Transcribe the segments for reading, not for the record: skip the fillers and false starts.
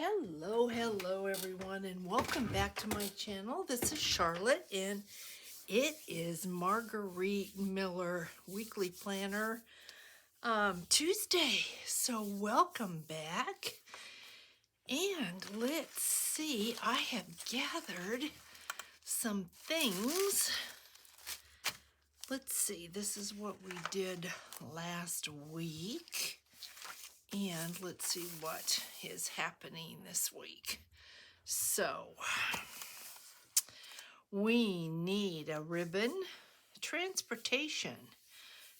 Hello everyone, and welcome back to my channel. This is Charlotte, and it is Margarete Miller Weekly Planner Tuesday. So welcome back, and let's see, I have gathered some things. Let's see, this is what we did last week. And let's see what is happening this week. So, we need a ribbon. Transportation.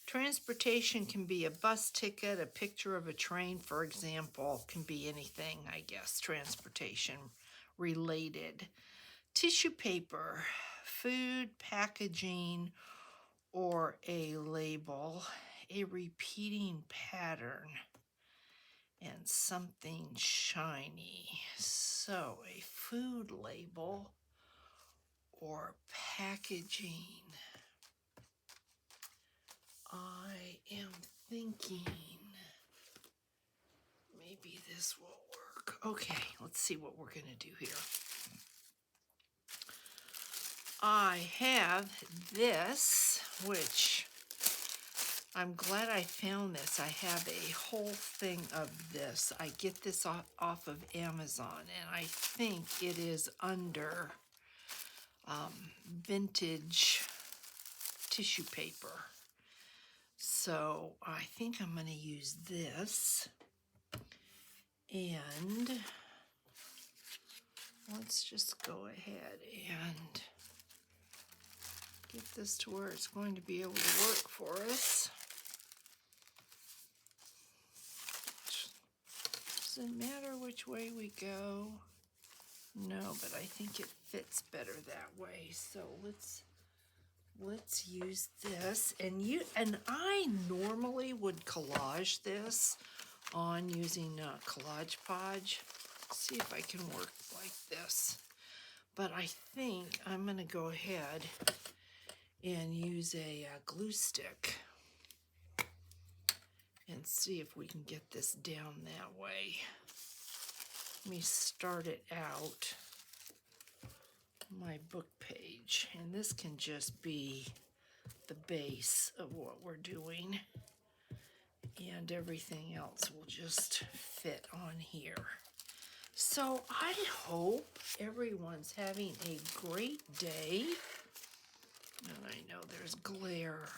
Transportation can be a bus ticket, a picture of a train, for example. Can be anything, I guess, transportation related. Tissue paper, food, packaging, or a label. A repeating pattern. And something shiny. So a food label or packaging. I am thinking maybe this will work. Okay, let's see what we're going to do here. I have this, which I'm glad I found this. I have a whole thing of this. I get this off of Amazon, and I think it is under vintage tissue paper. So I think I'm going to use this. And let's just go ahead and get this to where it's going to be able to work for us. Doesn't matter which way we go. No, but I think it fits better that way. So let's use this. And I normally would collage this on using Collage. See if I can work like this. But I think I'm going to go ahead and use a glue stick and see if we can get this down that way. Let me start it out my book page, and this can just be the base of what we're doing, and everything else will just fit on here. So I hope everyone's having a great day. And I know there's glare.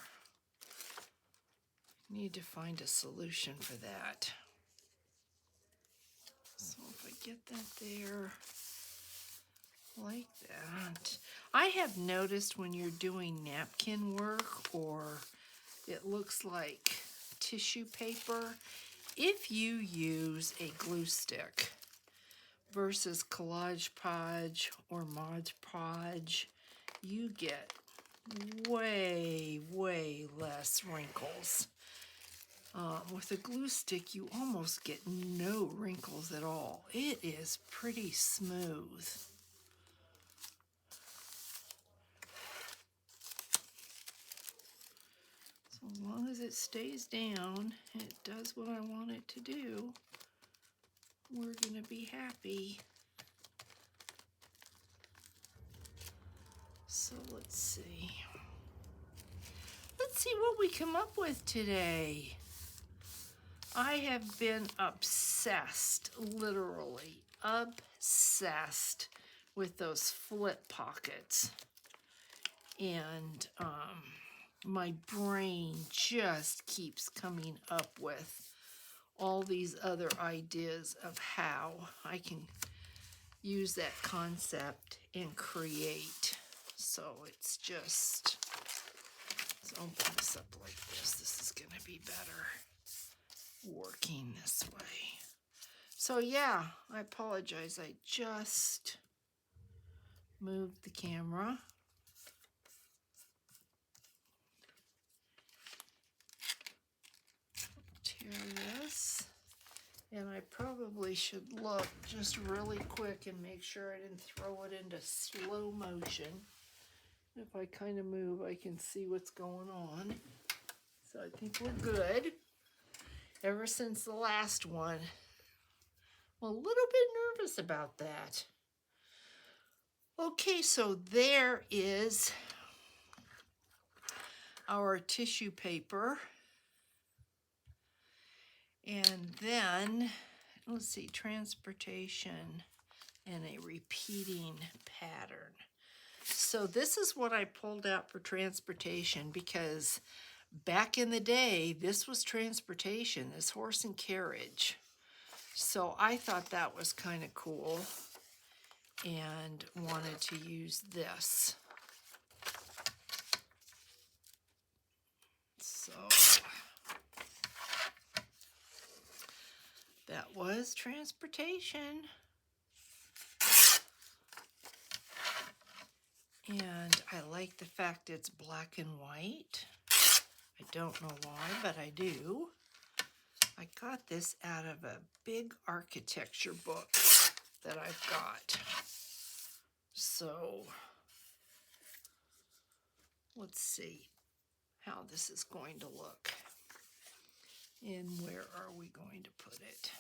Need to find a solution for that. So if I get that there, like that. I have noticed when you're doing napkin work, or it looks like tissue paper, if you use a glue stick versus Collage Podge or Mod Podge, you get way less wrinkles. With a glue stick, you almost get no wrinkles at all. It is pretty smooth. So as long as it stays down and it does what I want it to do, we're going to be happy. So let's see. Let's see what we come up with today. I have been obsessed, literally obsessed with those flip pockets. And my brain just keeps coming up with all these other ideas of how I can use that concept and create. So it's just, let's open this up like this. This is going to be better working this way. So yeah, I apologize. I just moved the camera. Tear this. And I probably should look just really quick and make sure I didn't throw it into slow motion. If I kind of move, I can see what's going on. So I think we're good. Ever since the last one, I'm a little bit nervous about that. Okay, so there is our tissue paper. And then, let's see, transportation and a repeating pattern. So this is what I pulled out for transportation, because back in the day, this was transportation, this horse and carriage. So I thought that was kind of cool and wanted to use this. So that was transportation. And I like the fact it's black and white. I don't know why, but I do. I got this out of a big architecture book that I've got. So let's see how this is going to look. And where are we going to put it?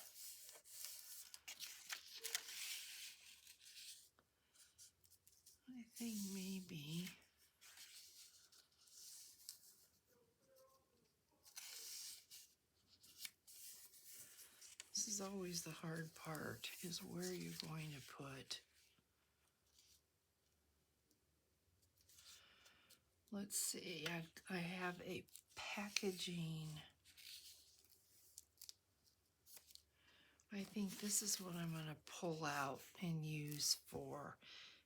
I think maybe this is always the hard part, is where you're going to put. Let's see, I have a packaging. I think this is what I'm going to pull out and use for.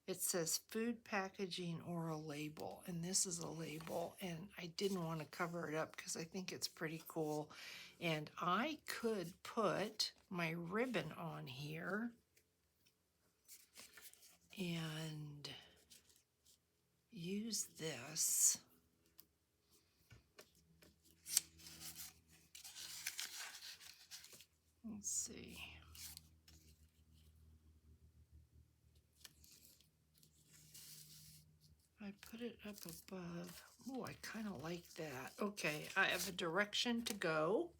It says food packaging or a label, and this is a label, and I didn't want to cover it up because I think it's pretty cool. And I could put my ribbon on here and use this. Let's see. I put it up above. Oh, I kind of like that. Okay, I have a direction to go.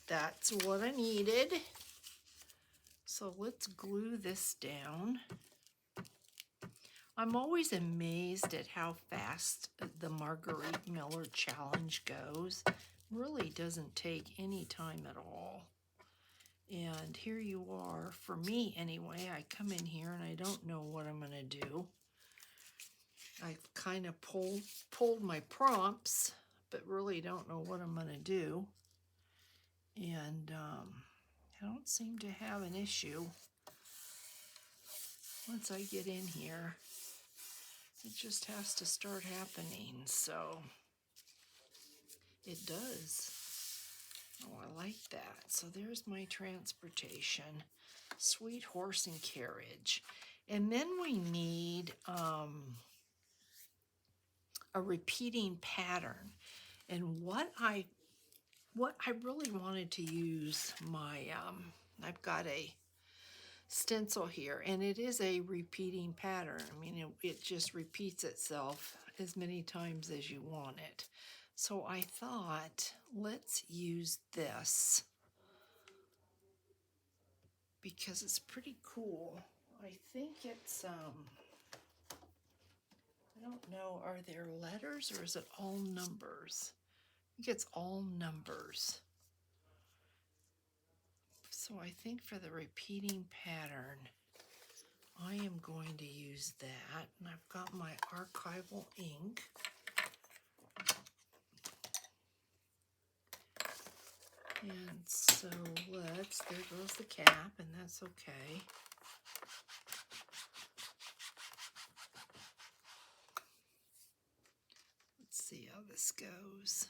That's what I needed. So let's glue this down. I'm always amazed at how fast the Margarete Miller challenge goes. It really doesn't take any time at all. And here you are. For me anyway, I come in here and I don't know what I'm going to do. I kind of pulled my prompts, but really don't know what I'm going to do. And I don't seem to have an issue. Once I get in here, it just has to start happening. So it does. Oh, I like that. So there's my transportation. Sweet horse and carriage. And then we need a repeating pattern. And what I really wanted to use my, I've got a stencil here, and it is a repeating pattern. I mean, it just repeats itself as many times as you want it. So I thought, let's use this because it's pretty cool. I think it's, I don't know, are there letters or is it all numbers? I think it's all numbers. So I think for the repeating pattern, I am going to use that. And I've got my archival ink. And so there goes the cap, and that's okay. Let's see how this goes.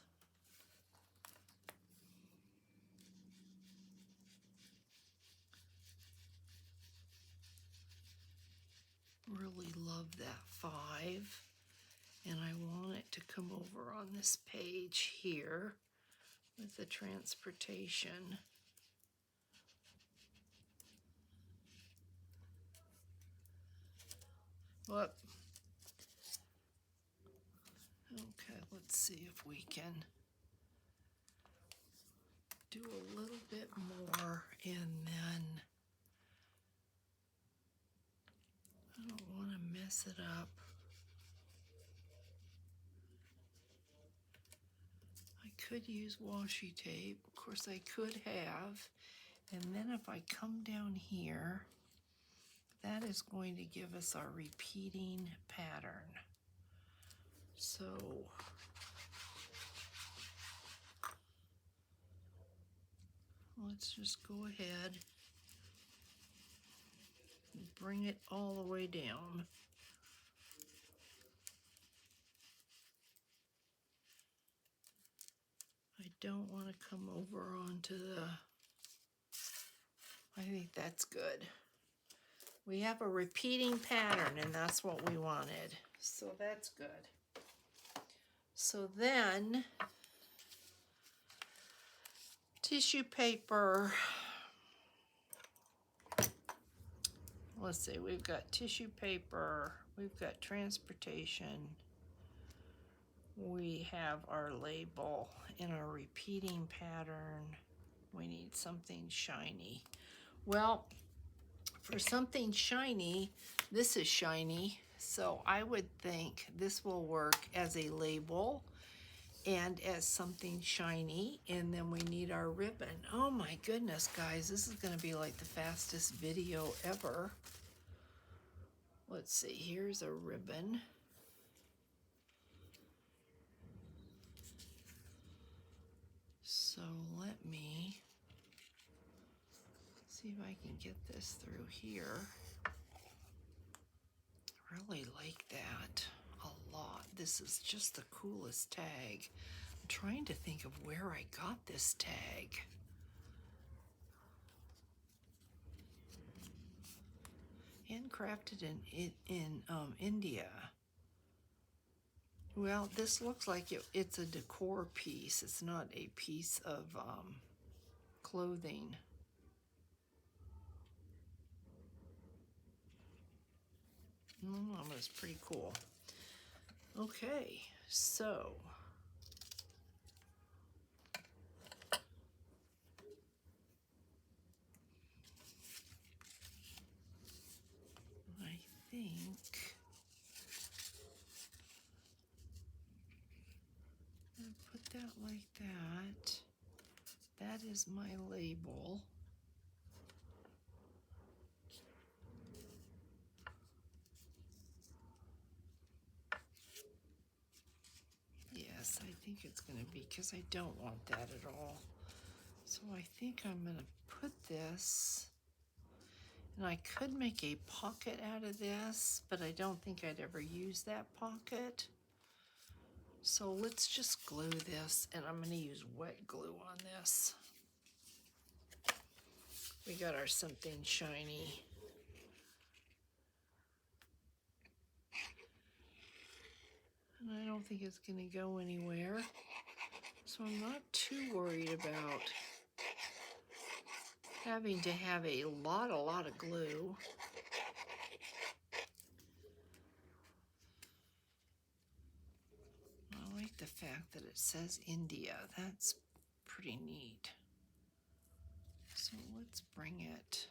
Really love that 5, and I want it to come over on this page here with the transportation. Whoop. Okay, let's see if we can do a little bit more, and then mess it up. I could use washi tape. Of course, I could have. And then if I come down here, that is going to give us our repeating pattern. So let's just go ahead and bring it all the way down. I don't want to come over onto the, I think that's good. We have a repeating pattern and that's what we wanted. So that's good. So then, tissue paper. Let's see, we've got tissue paper, we've got transportation, we have our label in our repeating pattern. We need something shiny. Well, for something shiny, this is shiny, so I would think this will work as a label and as something shiny, and then we need our ribbon. Oh my goodness, guys, this is gonna be like the fastest video ever. Let's see, here's a ribbon. So let me see if I can get this through here. I really like that a lot. This is just the coolest tag. I'm trying to think of where I got this tag. Handcrafted in India. Well, this looks like it's a decor piece. It's not a piece of clothing. That was pretty cool. Okay, so I think I'll put that like that. That is my label. Yes, I think it's going to be, because I don't want that at all. So I think I'm going to put this, and I could make a pocket out of this, but I don't think I'd ever use that pocket. So let's just glue this, and I'm going to use wet glue on this. We got our something shiny. And I don't think it's going to go anywhere. So I'm not too worried about having to have a lot of glue. I like the fact that it says India. That's pretty neat. So let's bring it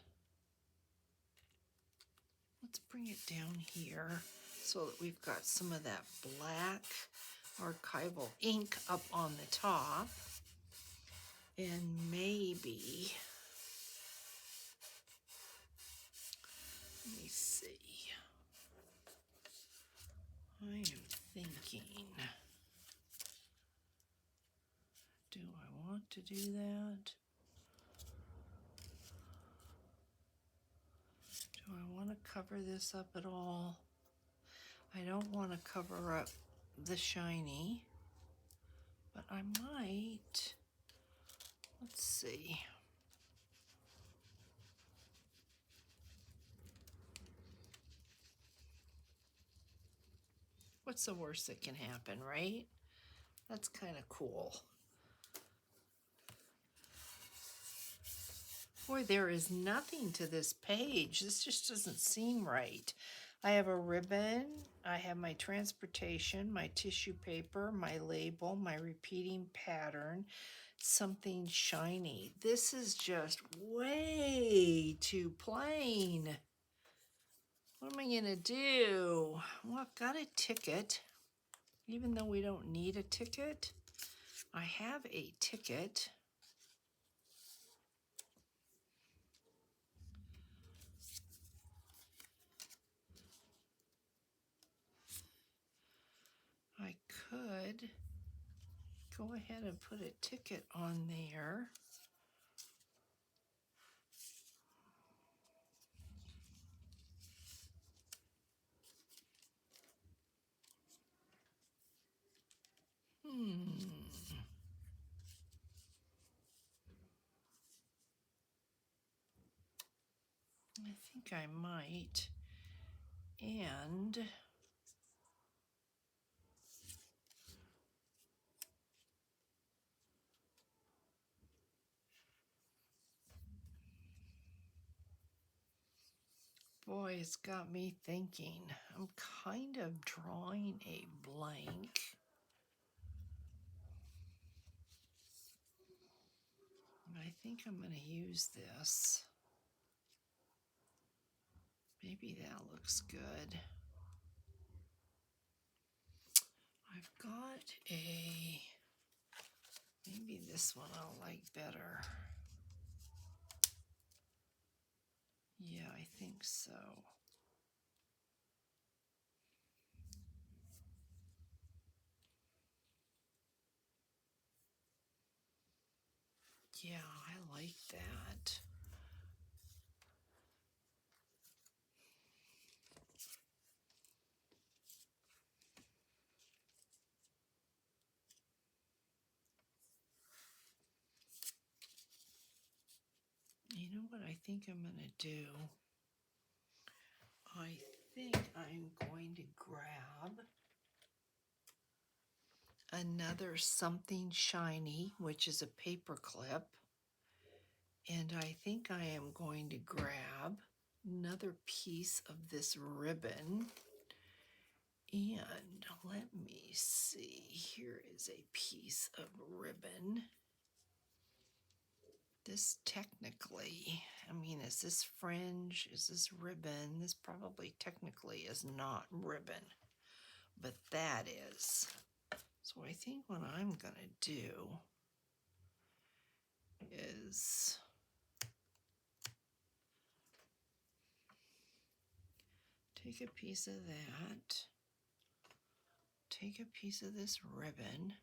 down here so that we've got some of that black archival ink up on the top. And maybe, let me see. I am thinking, do I want to do that? Do I want to cover this up at all? I don't want to cover up the shiny, but I might. Let's see. What's the worst that can happen, right? That's kind of cool. Boy, there is nothing to this page. This just doesn't seem right. I have a ribbon, I have my transportation, my tissue paper, my label, my repeating pattern, something shiny. This is just way too plain. What am I gonna do? Well, I've got a ticket, even though we don't need a ticket. I have a ticket. I could go ahead and put a ticket on there. I think I might. And boy, it's got me thinking. I'm kind of drawing a blank. I think I'm going to use this. Maybe that looks good. I've got a, maybe this one I'll like better. Yeah, I think so. Yeah, I like that. You know what I think I'm going to do? I think I'm going to grab another something shiny, which is a paper clip. And I think I am going to grab another piece of this ribbon. And let me see, here is a piece of ribbon. This technically, I mean, is this fringe? Is this ribbon? This probably technically is not ribbon, but that is. So I think what I'm gonna do is take a piece of that, take a piece of this ribbon,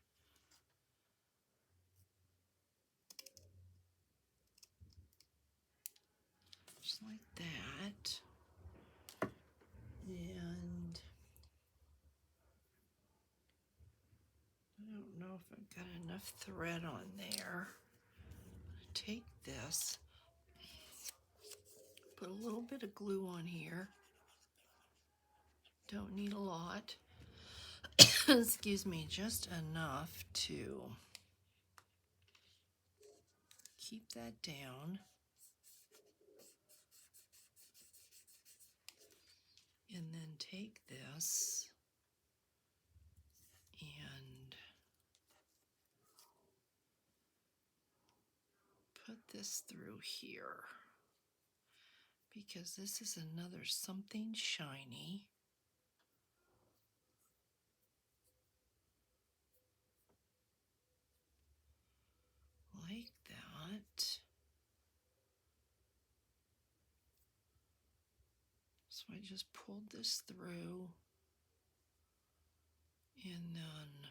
just like that, and I don't know if I've got enough thread on there. I'm gonna take this, put a little bit of glue on here. Don't need a lot. Excuse me, just enough to keep that down. And then take this and put this through here, because this is another something shiny. Like that. So I just pulled this through, and then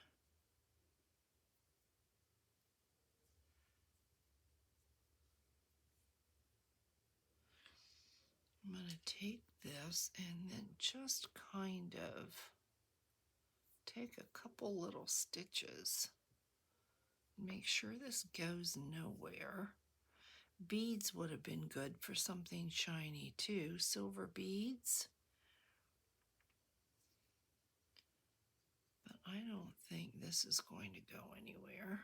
I'm going to take this and then just kind of take a couple little stitches. Make sure this goes nowhere. Beads would have been good for something shiny too, silver beads. But I don't think this is going to go anywhere.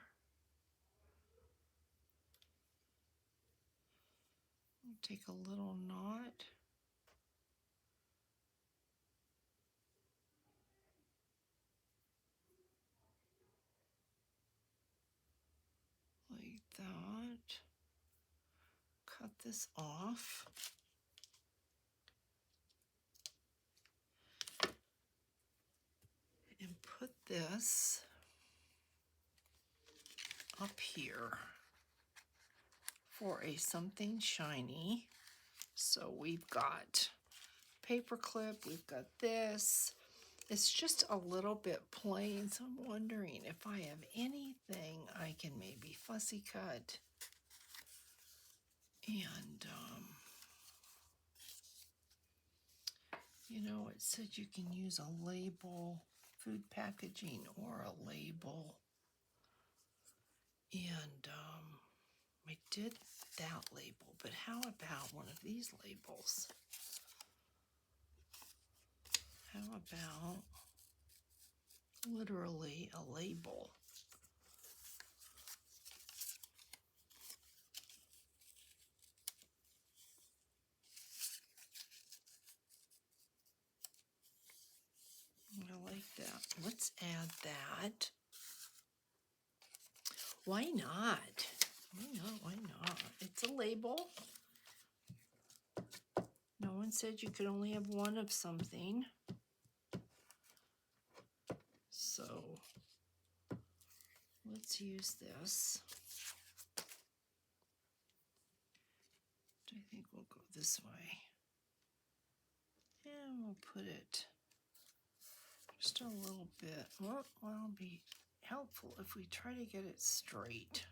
I'll take a little knot. Like that. Cut this off. this up here for a something shiny. So we've got paper clip, we've got this. It's just a little bit plain, so I'm wondering if I have anything I can maybe fussy cut. And, you know, it said you can use a label, food packaging or a label. And I did that label, but how about one of these labels? How about literally a label? I like that. Let's add that. Why not? Why not? Why not? It's a label. No one said you could only have one of something. So let's use this. I think we'll go this way. And we'll put it just a little bit. Well, it'll be helpful if we try to get it straight.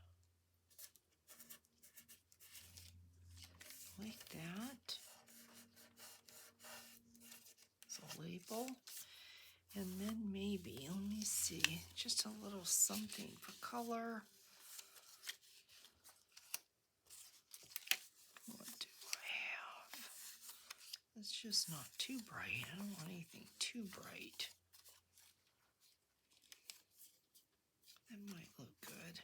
Like that. It's a label. And then maybe, let me see, just a little something for color. What do I have? It's just not too bright. I don't want anything too bright. That might look good.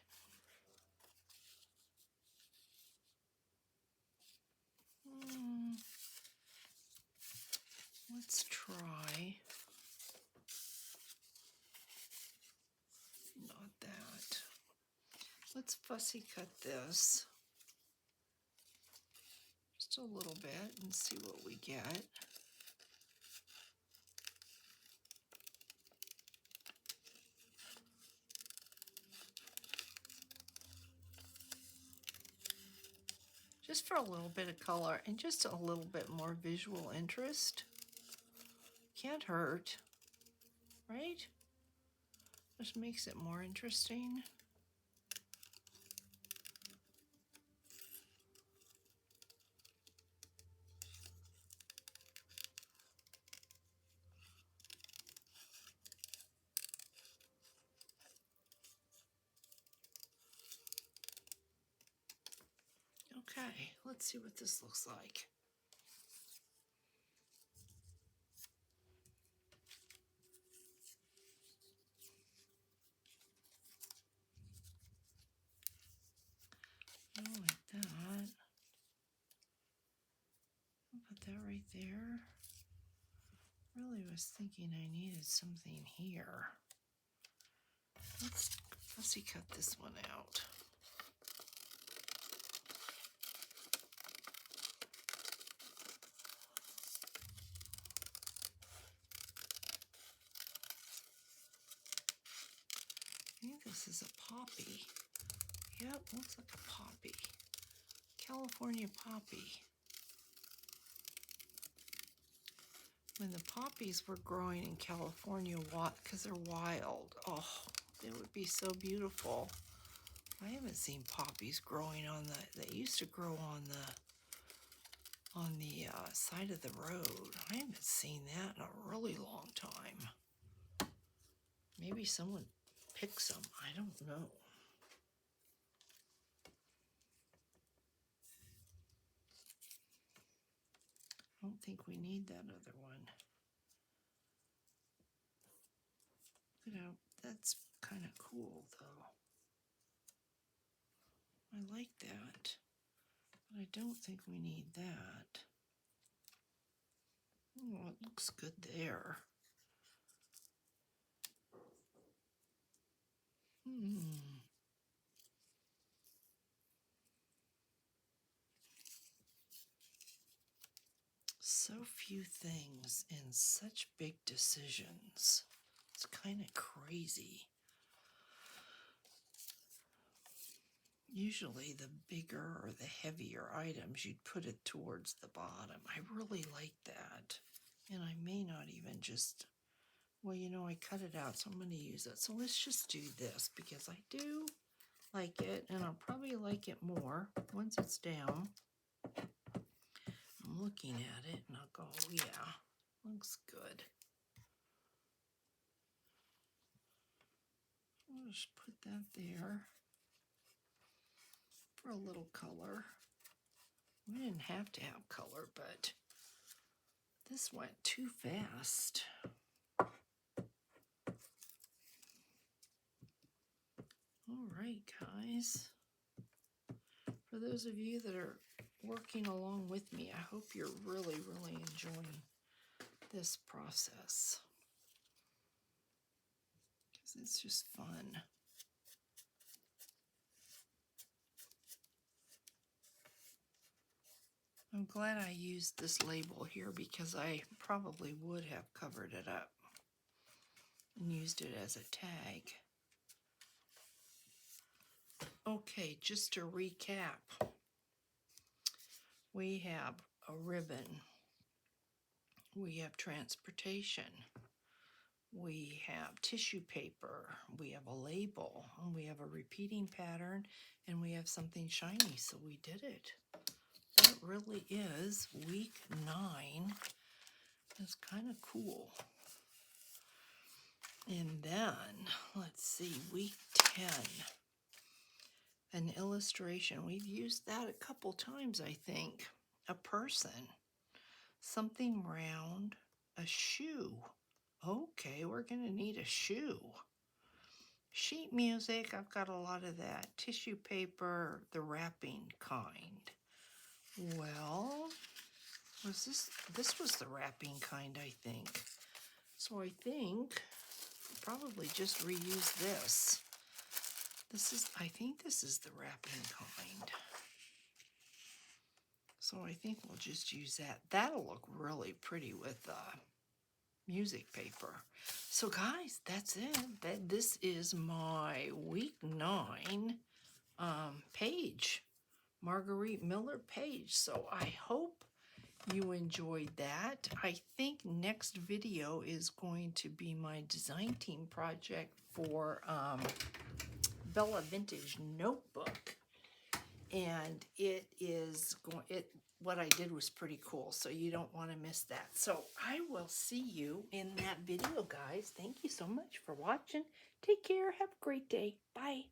Let's try. Not that. Let's fussy cut this just a little bit and see what we get. Just for a little bit of color and just a little bit more visual interest. Can't hurt, right? Just makes it more interesting. Okay, let's see what this looks like. Oh, like that. I'll put that right there. Really was thinking I needed something here. Let's fussy cut this one out. I think this is a poppy. Yep, looks like a poppy. California poppy. When the poppies were growing in California, because they're wild, oh, they would be so beautiful. I haven't seen poppies growing on they used to grow on the side of the road. I haven't seen that in a really long time. Maybe someone picks them. I don't know. I don't think we need that other one. You know, that's kind of cool though. I like that, but I don't think we need that. Oh, it looks good there. So few things and such big decisions. just kind of crazy. Usually the bigger or the heavier items, you'd put it towards the bottom. I really like that. And I may not even just, well, you know, I cut it out, so I'm going to use it. So let's just do this because I do like it, and I'll probably like it more once it's down. I'm looking at it, and I'll go, yeah, looks good. I'll just put that there for a little color. We didn't have to have color, but this went too fast. All right, guys. For those of you that are working along with me, I hope you're really, really enjoying this process because it's just fun. I'm glad I used this label here because I probably would have covered it up and used it as a tag. Okay, just to recap, we have a ribbon, we have transportation, we have tissue paper, we have a label, and we have a repeating pattern, and we have something shiny, so we did it. That really is week 9. It's kind of cool. And then, let's see, week 10, an illustration. We've used that a couple times, I think. A person, something round, a shoe. Okay, we're going to need a shoe. Sheet music, I've got a lot of that. Tissue paper, the wrapping kind. Well, this was the wrapping kind, I think. So I think probably just reuse this. I think this is the wrapping kind. So I think we'll just use that. That'll look really pretty with music paper. So guys, that's it. This is my week 9 page, Margarete Miller page. So I hope you enjoyed that. I think next video is going to be my design team project for Bella Vintage Notebook, and it is what I did was pretty cool, so you don't want to miss that. So I will see you in that video, guys. Thank you so much for watching. Take care. Have a great day. Bye.